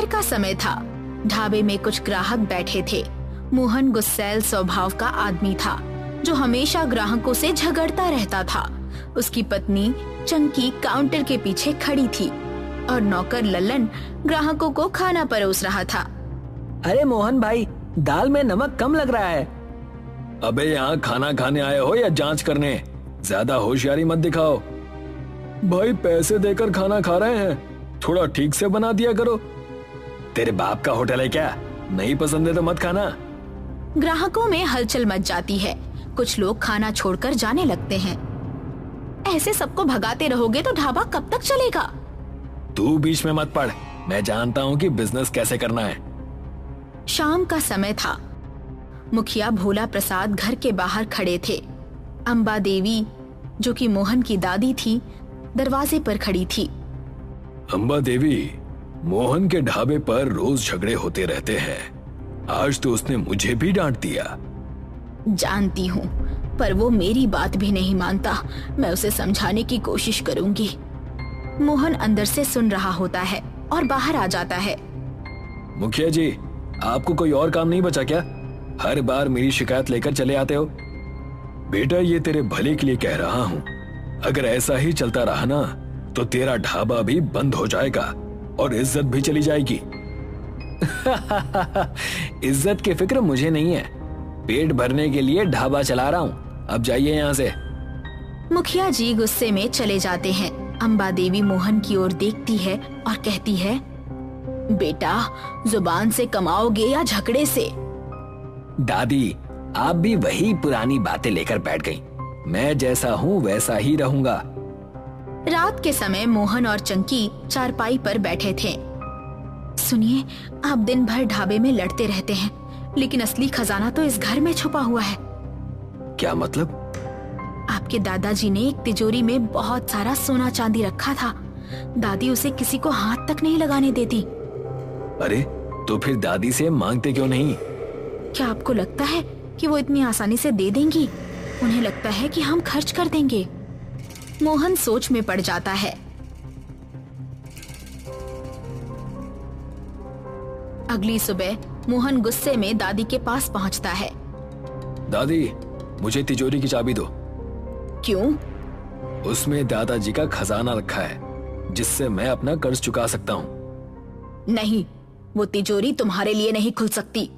दोपहर का समय था। ढाबे में कुछ ग्राहक बैठे थे। मोहन गुस्सैल स्वभाव का आदमी था जो हमेशा ग्राहकों से झगड़ता रहता था। उसकी पत्नी चंकी काउंटर के पीछे खड़ी थी और नौकर लल्लन ग्राहकों को खाना परोस रहा था। अरे मोहन भाई, दाल में नमक कम लग रहा है। अबे यहाँ खाना खाने आए हो या जांच करने? ज्यादा होशियारी मत दिखाओ। भाई पैसे देकर खाना खा रहे हैं, थोड़ा ठीक से बना दिया करो। तेरे बाप का होटल है क्या? नहीं पसंद है तो मत खाना। ग्राहकों में हलचल मच जाती है। कुछ लोग खाना छोड़कर जाने लगते हैं। ऐसे सबको भगाते रहोगे तो ढाबा कब तक चलेगा? तू बीच में मत पड़, मैं जानता हूँ कि बिजनेस कैसे करना है। शाम का समय था। मुखिया भोला प्रसाद घर के बाहर खड़े थे। अम्बा देवी, जो कि मोहन की दादी थी, दरवाजे पर खड़ी थी। अम्बा देवी, मोहन के ढाबे पर रोज झगड़े होते रहते हैं। आज तो उसने मुझे भी डांट दिया। जानती हूँ, पर वो मेरी बात भी नहीं मानता। मैं उसे समझाने की कोशिश करूंगी। मोहन अंदर से सुन रहा होता है और बाहर आ जाता है। मुखिया जी, आपको कोई और काम नहीं बचा क्या? हर बार मेरी शिकायत लेकर चले आते हो। बेटा, ये तेरे भले के लिए कह रहा हूँ। अगर ऐसा ही चलता रहा ना तो तेरा ढाबा भी बंद हो जाएगा और इज्जत भी चली जाएगी। इज्जत की फिक्र मुझे नहीं है। पेट भरने के लिए ढाबा चला रहा हूँ। अब जाइए यहाँ से। मुखिया जी गुस्से में चले जाते हैं। अम्बा देवी मोहन की ओर देखती है और कहती है, बेटा, जुबान से कमाओगे या झगड़े से? दादी, आप भी वही पुरानी बातें लेकर बैठ गई। मैं जैसा हूँ वैसा ही रहूंगा। रात के समय मोहन और चंकी चारपाई पर बैठे थे। सुनिए, आप दिन भर ढाबे में लड़ते रहते हैं, लेकिन असली खजाना तो इस घर में छुपा हुआ है। क्या मतलब? आपके दादाजी ने एक तिजोरी में बहुत सारा सोना चांदी रखा था। दादी उसे किसी को हाथ तक नहीं लगाने देती। अरे तो फिर दादी से मांगते क्यों नहीं? क्या आपको लगता है कि वो इतनी आसानी से दे देंगी? उन्हें लगता है कि हम खर्च कर देंगे। मोहन सोच में पड़ जाता है। अगली सुबह मोहन गुस्से में दादी के पास पहुंचता है। दादी, मुझे तिजोरी की चाबी दो। क्यों? उसमें दादाजी का खजाना रखा है, जिससे मैं अपना कर्ज चुका सकता हूँ। नहीं, वो तिजोरी तुम्हारे लिए नहीं खुल सकती।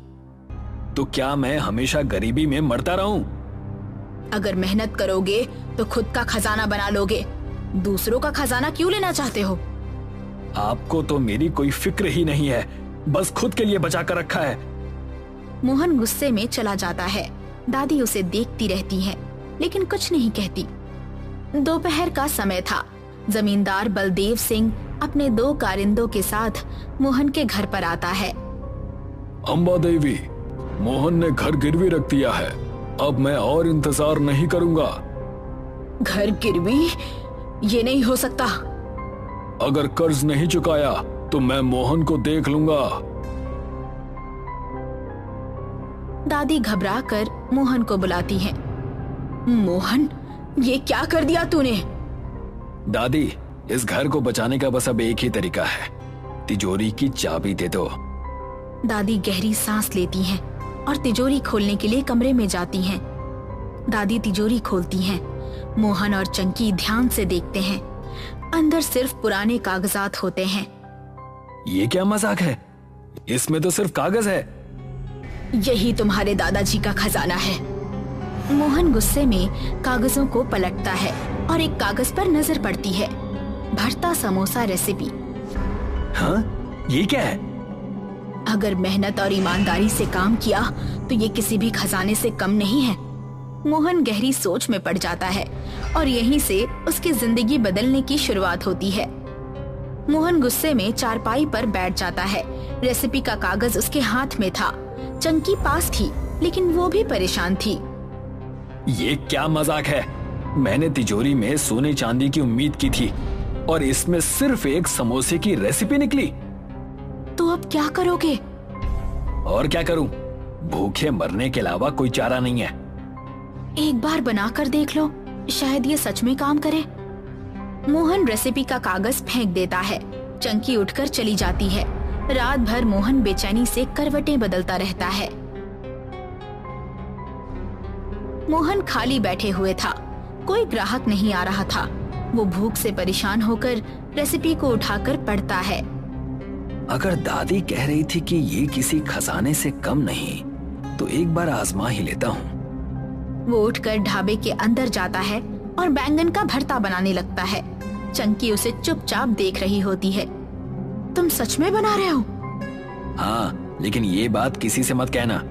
तो क्या मैं हमेशा गरीबी में मरता रहूं? अगर मेहनत करोगे तो खुद का खजाना बना लोगे। दूसरों का खजाना क्यों लेना चाहते हो? आपको तो मेरी कोई फिक्र ही नहीं है, बस खुद के लिए बचा कर रखा है। मोहन गुस्से में चला जाता है। दादी उसे देखती रहती है, लेकिन कुछ नहीं कहती। दोपहर का समय था। जमींदार बलदेव सिंह अपने 2 कारिंदों के साथ मोहन के घर पर आता है। अम्बा देवी, मोहन ने घर गिरवी रख दिया है। अब मैं और इंतजार नहीं करूंगा। घर गिरवी? ये नहीं हो सकता। अगर कर्ज नहीं चुकाया तो मैं मोहन को देख लूंगा। दादी घबराकर मोहन को बुलाती है। मोहन, ये क्या कर दिया तूने? दादी, इस घर को बचाने का बस अब एक ही तरीका है, तिजोरी की चाबी दे दो। दादी गहरी सांस लेती हैं और तिजोरी खोलने के लिए कमरे में जाती हैं। दादी तिजोरी खोलती हैं। मोहन और चंकी ध्यान से देखते हैं। अंदर सिर्फ पुराने कागजात होते हैं। ये क्या मजाक है? इसमें तो सिर्फ कागज है। यही तुम्हारे दादाजी का खजाना है। मोहन गुस्से में कागजों को पलटता है और एक कागज पर नजर पड़ती है। भरता समोसा रेसिपी। हाँ, ये क्या है? अगर मेहनत और ईमानदारी से काम किया तो ये किसी भी खजाने से कम नहीं है। मोहन गहरी सोच में पड़ जाता है और यहीं से उसकी जिंदगी बदलने की शुरुआत होती है। मोहन गुस्से में चारपाई पर बैठ जाता है। रेसिपी का कागज उसके हाथ में था। चंकी पास थी, लेकिन वो भी परेशान थी। ये क्या मजाक है? मैंने तिजोरी में सोने चांदी की उम्मीद की थी और इसमें सिर्फ एक समोसे की रेसिपी निकली। तो अब क्या करोगे? और क्या करूं? भूखे मरने के अलावा कोई चारा नहीं है। एक बार बनाकर देख लो, शायद ये सच में काम करे। मोहन रेसिपी का कागज फेंक देता है। चंकी उठकर चली जाती है। रात भर मोहन बेचैनी से करवटें बदलता रहता है। मोहन खाली बैठे हुए था, कोई ग्राहक नहीं आ रहा था। वो भूख से परेशान होकर रेसिपी को उठाकर पढ़ता है। अगर दादी कह रही थी कि ये किसी खजाने से कम नहीं, तो एक बार आजमा ही लेता हूँ। वो उठकर ढाबे के अंदर जाता है और बैंगन का भरता बनाने लगता है। चंकी उसे चुपचाप देख रही होती है। तुम सच में बना रहे हो? हाँ, लेकिन ये बात किसी से मत कहना,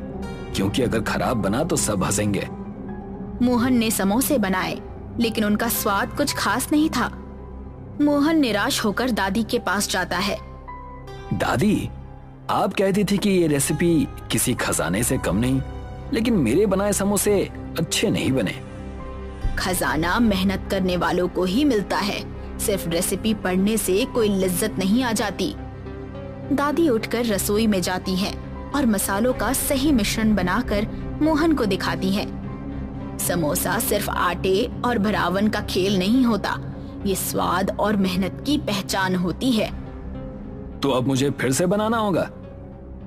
क्योंकि अगर खराब बना तो सब हंसेंगे। मोहन ने समोसे बनाए, लेकिन उनका स्वाद कुछ खास नहीं था। मोहन निराश होकर दादी के पास जाता है। दादी, आप कहती थी कि ये रेसिपी किसी खजाने से कम नहीं, लेकिन मेरे बनाए समोसे अच्छे नहीं बने। खजाना मेहनत करने वालों को ही मिलता है, सिर्फ रेसिपी पढ़ने से कोई लज्जत नहीं आ जाती। दादी उठकर रसोई में जाती हैं और मसालों का सही मिश्रण बनाकर मोहन को दिखाती हैं। समोसा सिर्फ आटे और भरावन का खेल नहीं होता, ये स्वाद और मेहनत की पहचान होती है। तो अब मुझे फिर से बनाना होगा?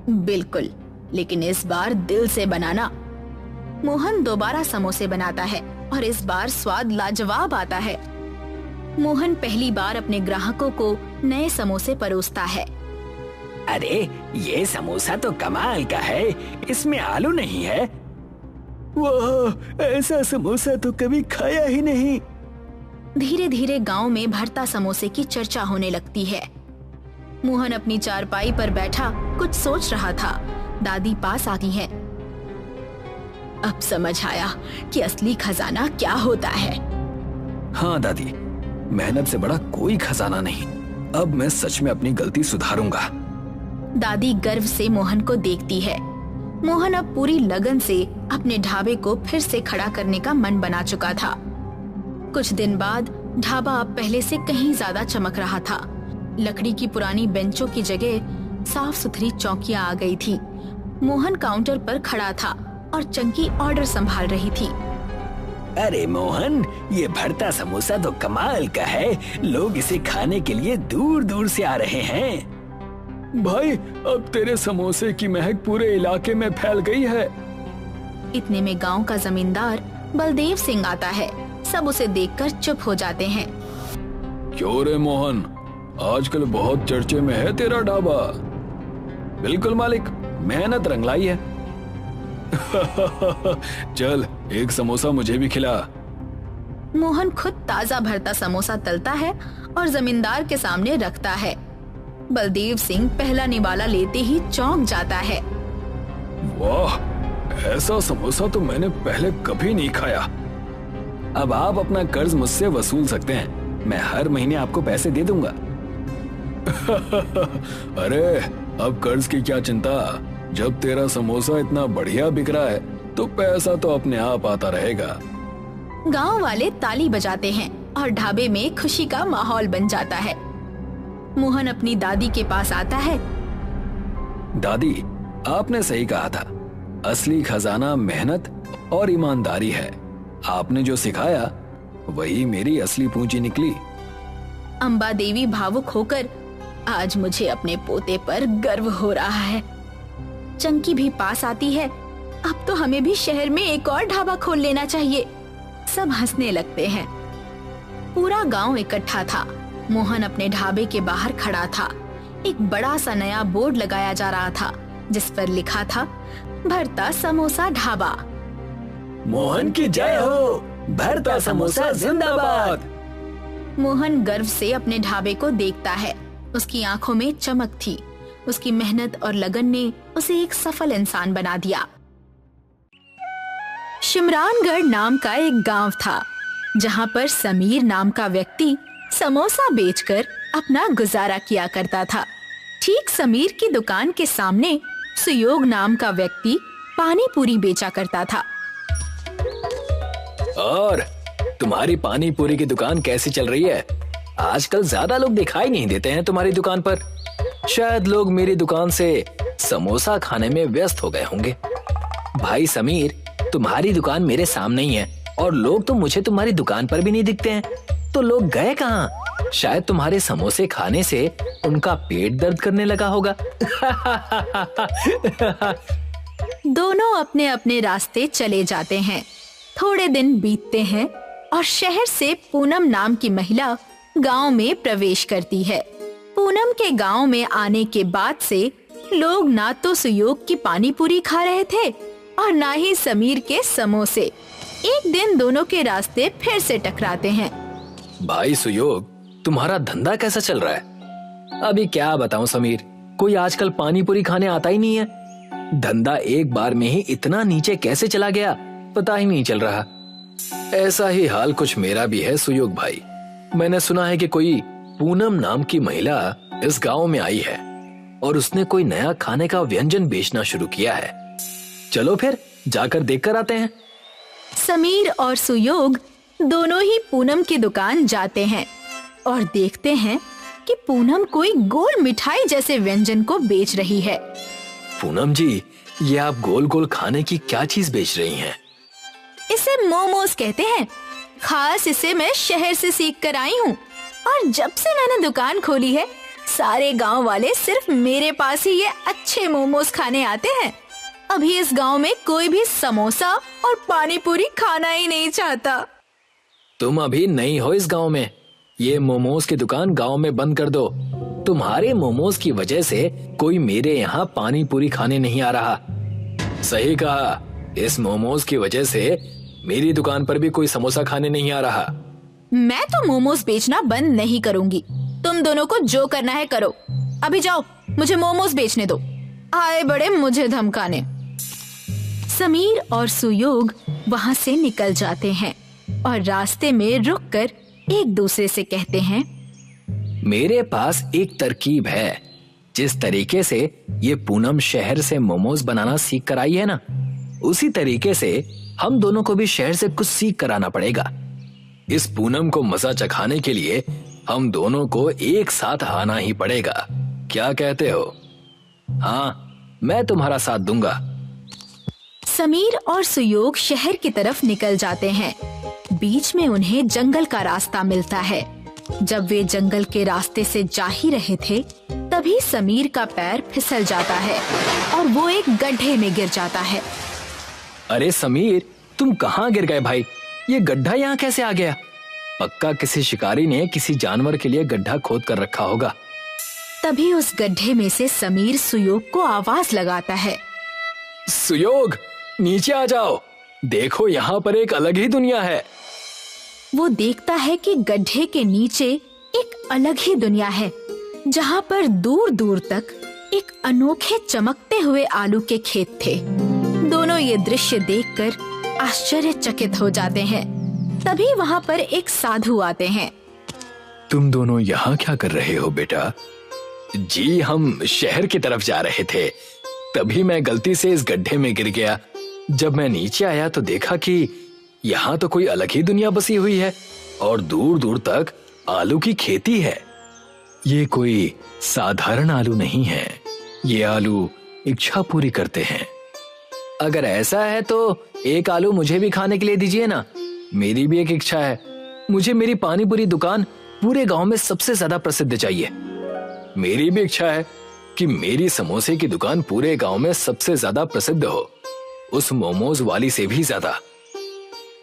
बिल्कुल, लेकिन इस बार दिल से बनाना। मोहन दोबारा समोसे बनाता है और इस बार स्वाद लाजवाब आता है। मोहन पहली बार अपने ग्राहकों को नए समोसे परोसता है। अरे, ये समोसा तो कमाल का है, इसमें आलू नहीं है। वाह, ऐसा समोसा तो कभी खाया ही नहीं। धीरे धीरे गांव में भरता समोसे की चर्चा होने लगती है। मोहन अपनी चारपाई पर बैठा कुछ सोच रहा था। दादी पास आती है। अब समझ आया कि असली खजाना क्या होता है। हाँ दादी, मेहनत से बड़ा कोई खजाना नहीं। अब मैं सच में अपनी गलती सुधारूंगा। दादी गर्व से मोहन को देखती है। मोहन अब पूरी लगन से अपने ढाबे को फिर से खड़ा करने का मन बना चुका था। कुछ दिन बाद ढाबा अब पहले से कहीं ज्यादा चमक रहा था। लकड़ी की पुरानी बेंचों की जगह साफ सुथरी चौकियां आ गई थी। मोहन काउंटर पर खड़ा था और चंकी ऑर्डर संभाल रही थी। अरे मोहन, ये भरता समोसा तो कमाल का है। लोग इसे खाने के लिए दूर दूर से आ रहे हैं। भाई, अब तेरे समोसे की महक पूरे इलाके में फैल गई है। इतने में गांव का जमींदार बलदेव सिंह आता है। सब उसे देखकर चुप हो जाते हैं। क्यों रे मोहन, आजकल बहुत चर्चे में है तेरा ढाबा। बिल्कुल मालिक, मेहनत रंग लाई है। चल, एक समोसा मुझे भी खिला। मोहन खुद ताजा भरता समोसा तलता है और जमींदार के सामने रखता है। बलदेव सिंह पहला निवाला लेते ही चौंक जाता है। वाह, ऐसा समोसा तो मैंने पहले कभी नहीं खाया। अब आप अपना कर्ज मुझसे वसूल सकते हैं। मैं हर महीने आपको पैसे दे दूंगा। अरे, अब कर्ज की क्या चिंता। जब तेरा समोसा इतना बढ़िया बिक रहा है तो पैसा तो अपने आप आता रहेगा। गांव वाले ताली बजाते हैं और ढाबे में खुशी का माहौल बन जाता है। मोहन अपनी दादी के पास आता है। दादी, आपने सही कहा था। असली खजाना मेहनत और ईमानदारी है। आपने जो सिखाया वही मेरी असली पूंजी निकली। अम्बा देवी भावुक होकर, आज मुझे अपने पोते पर गर्व हो रहा है। चंकी भी पास आती है। अब तो हमें भी शहर में एक और ढाबा खोल लेना चाहिए। सब हंसने लगते हैं। पूरा गांव इकट्ठा था। मोहन अपने ढाबे के बाहर खड़ा था। एक बड़ा सा नया बोर्ड लगाया जा रहा था जिस पर लिखा था, भरता समोसा ढाबा। मोहन की जय हो, भरता समोसा जिंदाबाद। मोहन गर्व से अपने ढाबे को देखता है। उसकी आंखों में चमक थी। उसकी मेहनत और लगन ने उसे एक सफल इंसान बना दिया। शिमरानगढ़ नाम का एक गांव था जहां पर समीर नाम का व्यक्ति समोसा बेचकर अपना गुजारा किया करता था। ठीक समीर की दुकान के सामने सुयोग नाम का व्यक्ति पानी पूरी बेचा करता था। और तुम्हारी पानी पूरी की दुकान कैसी चल रही है? आजकल ज्यादा लोग दिखाई नहीं देते हैं तुम्हारी दुकान पर। शायद लोग मेरी दुकान से समोसा खाने में व्यस्त हो गए होंगे। भाई समीर, तुम्हारी दुकान मेरे सामने ही है और लोग तो मुझे तुम्हारी दुकान पर भी नहीं दिखते हैं। तो लोग गए कहाँ? शायद तुम्हारे समोसे खाने से उनका पेट दर्द करने लगा होगा। दोनों अपने अपने रास्ते चले जाते हैं। थोड़े दिन बीतते हैं और शहर से पूनम नाम की महिला गांव में प्रवेश करती है। पूनम के गांव में आने के बाद से लोग ना तो सुयोग की पानी पूरी खा रहे थे और ना ही समीर के समोसे। एक दिन दोनों के रास्ते फिर से टकराते हैं। भाई सुयोग, तुम्हारा धंधा कैसा चल रहा है? अभी क्या बताऊं समीर, कोई आजकल पानी पूरी खाने आता ही नहीं है। धंधा एक बार में ही इतना नीचे कैसे चला गया, पता ही नहीं चल रहा। ऐसा ही हाल कुछ मेरा भी है सुयोग भाई। मैंने सुना है कि कोई पूनम नाम की महिला इस गांव में आई है और उसने कोई नया खाने का व्यंजन बेचना शुरू किया है। चलो फिर जाकर देखकर आते हैं। समीर और सुयोग दोनों ही पूनम की दुकान जाते हैं और देखते हैं कि पूनम कोई गोल मिठाई जैसे व्यंजन को बेच रही है। पूनम जी, ये आप गोल गोल खाने की क्या चीज बेच रही हैं? इसे मोमोज कहते हैं। खास इसे मैं शहर से सीख कर आई हूँ और जब से मैंने दुकान खोली है सारे गांव वाले सिर्फ मेरे पास ही ये अच्छे मोमोज खाने आते हैं। अभी इस गांव में कोई भी समोसा और पानी पूरी खाना ही नहीं चाहता। तुम अभी नई हो इस गांव में, ये मोमोज की दुकान गांव में बंद कर दो। तुम्हारे मोमोज की वजह से कोई मेरे यहाँ पानी पूरी खाने नहीं आ रहा। सही कहा, इस मोमोज की वजह से मेरी दुकान पर भी कोई समोसा खाने नहीं आ रहा। मैं तो मोमोज बेचना बंद नहीं करूंगी। तुम दोनों को जो करना है करो। अभी जाओ, मुझे मोमोज बेचने दो। आए बड़े मुझे धमकाने। समीर और सुयोग वहाँ से निकल जाते हैं और रास्ते में रुककर एक दूसरे से कहते हैं, मेरे पास एक तरकीब है। जिस तरीके से ये पूनम शहर से मोमोज बनाना सीख कर आई है ना, उसी तरीके से हम दोनों को भी शहर से कुछ सीख कर आना पड़ेगा। इस पूनम को मजा चखाने के लिए हम दोनों को एक साथ आना ही पड़ेगा। क्या कहते हो? हाँ, मैं तुम्हारा साथ दूंगा। समीर और सुयोग शहर की तरफ निकल जाते हैं। बीच में उन्हें जंगल का रास्ता मिलता है। जब वे जंगल के रास्ते से जा ही रहे थे तभी समीर का पैर फिसल जाता है और वो एक गड्ढे में गिर जाता है। अरे समीर, तुम कहाँ गिर गए भाई? ये गड्ढा यहाँ कैसे आ गया? पक्का किसी शिकारी ने किसी जानवर के लिए गड्ढा खोद कर रखा होगा। तभी उस गड्ढे में से समीर सुयोग को आवाज लगाता है, सुयोग, नीचे आ जाओ, देखो यहाँ पर एक अलग ही दुनिया है। वो देखता है कि गड्ढे के नीचे एक अलग ही दुनिया है जहाँ पर दूर दूर तक एक अनोखे चमकते हुए आलू के खेत थे। दोनों ये दृश्य देखकर आश्चर्यचकित हो जाते हैं। तभी वहाँ पर एक साधु आते हैं। तुम दोनों यहाँ क्या कर रहे हो बेटा? जी, हम शहर की तरफ जा रहे थे, तभी मैं गलती से इस गड्ढे में गिर गया। जब मैं नीचे आया तो देखा कि यहाँ तो कोई अलग ही दुनिया बसी हुई है और दूर दूर तक आलू की खेती है। ये कोई साधारण आलू नहीं है, ये आलू इच्छा पूरी करते हैं। अगर ऐसा है तो एक आलू मुझे भी खाने के लिए दीजिए ना। मेरी भी एक इच्छा है, मुझे मेरी पानी पूरी दुकान पूरे गांव में सबसे ज्यादा प्रसिद्ध चाहिए। मेरी भी इच्छा है कि मेरी समोसे की दुकान पूरे गांव में सबसे ज्यादा प्रसिद्ध हो, उस मोमोज वाली से भी ज्यादा।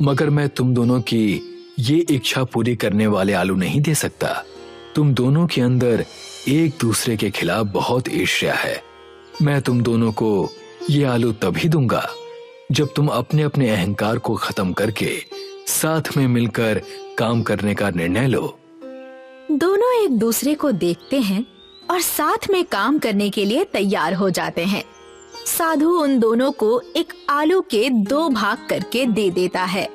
मगर मैं तुम दोनों की ये इच्छा पूरी करने वाले आलू नहीं दे सकता। तुम दोनों के अंदर एक दूसरे के खिलाफ बहुत ईर्ष्या है। मैं तुम दोनों को ये आलू तभी दूंगा जब तुम अपने अपने अहंकार को खत्म करके साथ में मिलकर काम करने का निर्णय लो। दोनों एक दूसरे को देखते हैं और साथ में काम करने के लिए तैयार हो जाते हैं। साधु उन दोनों को एक आलू के 2 भाग करके दे देता है।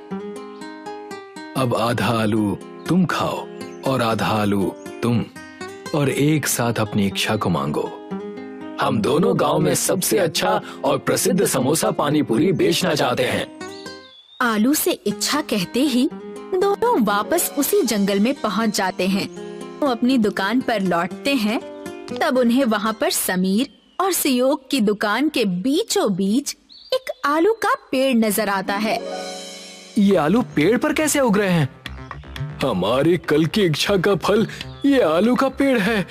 अब आधा आलू तुम खाओ और आधा आलू तुम, और एक साथ अपनी इच्छा को मांगो। हम दोनों गांव में सबसे अच्छा और प्रसिद्ध समोसा पानी पूरी बेचना चाहते हैं। आलू से इच्छा कहते ही दोनों वापस उसी जंगल में पहुंच जाते हैं। वो अपनी दुकान पर लौटते हैं तब उन्हें वहाँ पर समीर और सुयोग की दुकान के बीचों बीच एक आलू का पेड़ नजर आता है। ये आलू पेड़ पर कैसे उग रहे हैं? हमारी कल की इच्छा का फल ये आलू का पेड़ है।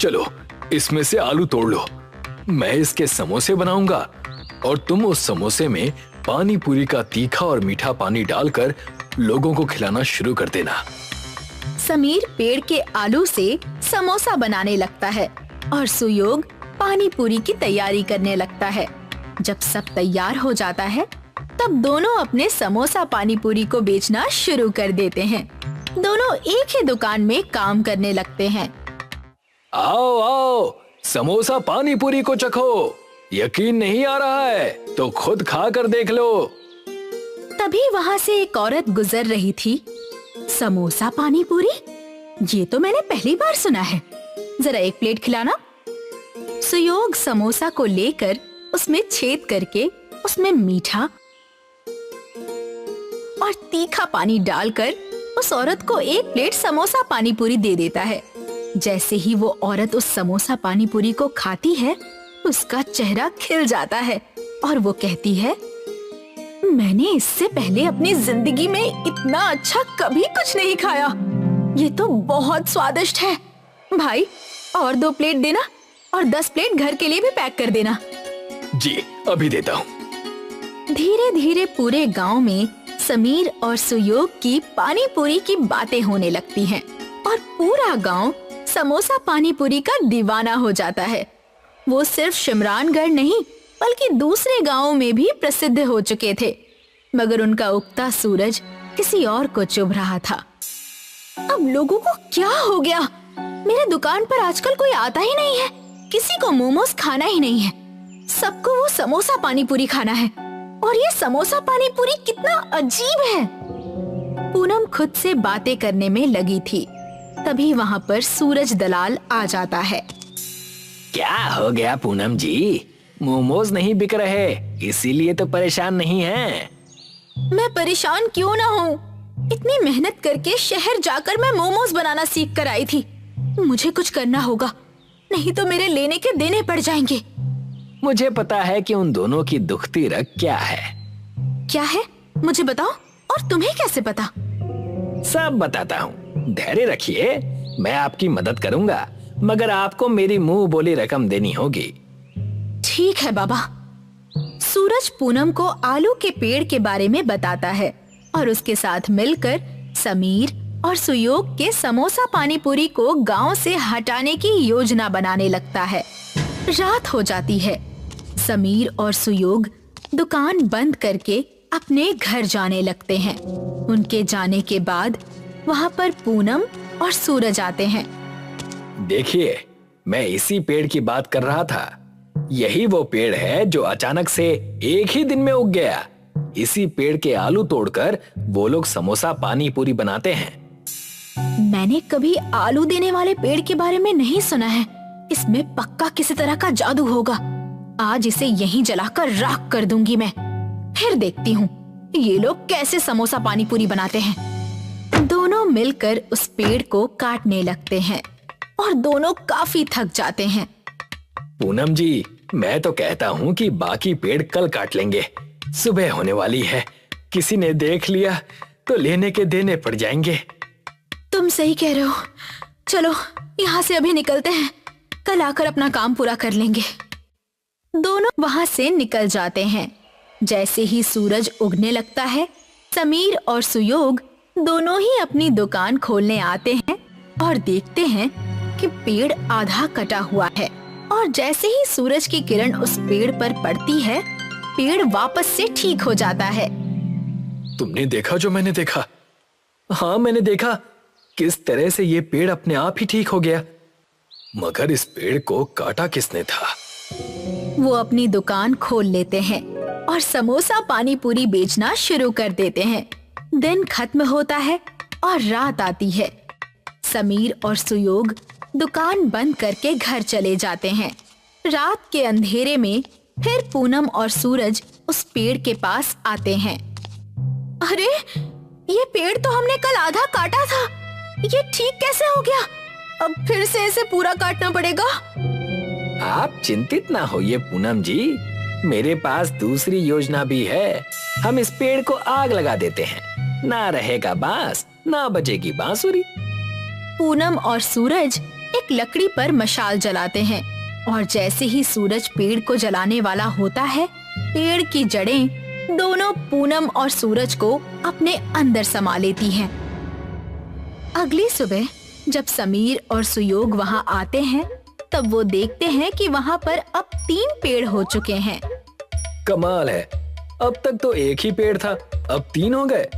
चलो इसमें से आलू तोड़ लो, मैं इसके समोसे बनाऊंगा और तुम उस समोसे में पानी पूरी का तीखा और मीठा पानी डालकर लोगों को खिलाना शुरू कर देना। समीर पेड़ के आलू से समोसा बनाने लगता है और सुयोग पानी पूरी की तैयारी करने लगता है। जब सब तैयार हो जाता है तब दोनों अपने समोसा पानी पूरी को बेचना शुरू कर देते हैं। दोनों एक ही दुकान में काम करने लगते हैं। आओ आओ, समोसा पानी पूरी को चखो। यकीन नहीं आ रहा है तो खुद खा कर देख लो। तभी वहाँ से एक औरत गुजर रही थी। समोसा पानी पूरी, ये तो मैंने पहली बार सुना है, जरा एक प्लेट खिलाना। सुयोग समोसा को लेकर उसमें छेद करके उसमें मीठा और तीखा पानी डालकर उस औरत को एक प्लेट समोसा पानी पूरी दे देता है। जैसे ही वो औरत उस समोसा पानी पूरी को खाती है उसका चेहरा खिल जाता है और वो कहती है, मैंने इससे पहले अपनी जिंदगी में इतना अच्छा कभी कुछ नहीं खाया। ये तो बहुत स्वादिष्ट है। भाई और 2 प्लेट देना और 10 प्लेट घर के लिए भी पैक कर देना। जी अभी देता हूँ। धीरे धीरे पूरे गांव में समीर और सुयोग की पानी पूरी की बातें होने लगती हैं और पूरा गांव समोसा पानी पूरी का दीवाना हो जाता है। वो सिर्फ शिमरानगढ़ नहीं बल्कि दूसरे गांवों में भी प्रसिद्ध हो चुके थे, मगर उनका उगता सूरज किसी और को चुभ रहा था। अब लोगों को क्या हो गया? मेरे दुकान पर आजकल कोई आता ही नहीं है, किसी को मोमोज खाना ही नहीं है, सबको वो समोसा पानी पूरी खाना है। और ये समोसा पानी पूरी कितना अजीब है। पूनम खुद से बातें करने में लगी थी, तभी वहाँ पर सूरज दलाल आ जाता है। क्या हो गया पूनम जी, मोमोज नहीं बिक रहे इसीलिए तो परेशान नहीं हैं? मैं परेशान क्यों ना हूँ, इतनी मेहनत करके शहर जाकर मैं मोमोज बनाना सीख कर आई थी। मुझे कुछ करना होगा, नहीं तो मेरे लेने के देने पड़ जाएंगे। मुझे पता है कि उन दोनों की दुखती रग क्या है। क्या है मुझे बताओ, और तुम्हें कैसे पता? सब बताता हूँ, धैर्य रखिए, मैं आपकी मदद करूँगा, मगर आपको मेरी मुंह बोली रकम देनी होगी। ठीक है बाबा। सूरज पूनम को आलू के पेड़ के बारे में बताता है और उसके साथ मिलकर समीर और सुयोग के समोसा पानी पूरी को गांव से हटाने की योजना बनाने लगता है। रात हो जाती है। समीर और सुयोग दुकान बंद करके अपने घर जाने लगते हैं। उनके जाने के बाद वहाँ पर पूनम और सूरज आते हैं। देखिए, मैं इसी पेड़ की बात कर रहा था। यही वो पेड़ है जो अचानक से एक ही दिन में उग गया। इसी पेड़ के आलू तोड़कर वो लोग समोसा पानी पूरी बनाते हैं। मैंने कभी आलू देने वाले पेड़ के बारे में नहीं सुना है। इसमें पक्का किसी तरह का जादू होगा। आज इसे यहीं जलाकर राख कर दूंगी मैं। फिर देखती हूँ ये लोग कैसे समोसा पानी पूरी बनाते हैं। दोनों मिलकर उस पेड़ को काटने लगते हैं और दोनों काफी थक जाते हैं। पूनम जी, मैं तो कहता हूँ कि बाकी पेड़ कल काट लेंगे। सुबह होने वाली है, किसी ने देख लिया तो लेने के देने पड़ जाएंगे। तुम सही कह रहे हो। चलो यहाँ से अभी निकलते हैं, कल आकर अपना काम पूरा कर लेंगे। दोनों वहाँ से निकल जाते हैं। जैसे ही सूरज उगने लगता है, समीर और सुयोग दोनों ही अपनी दुकान खोलने आते हैं और देखते हैं कि पेड़ आधा कटा हुआ है। और जैसे ही सूरज की किरण उस पेड़ पर पड़ती है, पेड़ वापस से ठीक हो जाता है। तुमने देखा जो मैंने देखा? हाँ, मैंने देखा किस तरह से ये पेड़ अपने आप ही ठीक हो गया। मगर इस पेड़ को काटा किसने था? वो अपनी दुकान खोल लेते हैं और समोसा पानी पूरी बेचना शुरू कर देते हैं। दिन खत्म होता है और रात आती है। समीर और सुयोग दुकान बंद करके घर चले जाते हैं। रात के अंधेरे में फिर पूनम और सूरज उस पेड़ के पास आते हैं। अरे, ये पेड़ तो हमने कल आधा काटा था, ये ठीक कैसे हो गया? अब फिर से इसे पूरा काटना पड़ेगा। आप चिंतित ना होइए पूनम जी, मेरे पास दूसरी योजना भी है। हम इस पेड़ को आग लगा देते हैं, ना रहेगा बांस, ना बजेगी बांसुरी। पूनम और सूरज एक लकड़ी पर मशाल जलाते हैं और जैसे ही सूरज पेड़ को जलाने वाला होता है, पेड़ की जड़ें दोनों पूनम और सूरज को अपने अंदर समा लेती हैं। अगली सुबह जब समीर और सुयोग वहां आते हैं, तब वो देखते हैं कि वहां पर अब 3 पेड़ हो चुके हैं। कमाल है, अब तक तो एक ही पेड़ था, अब 3 हो गए।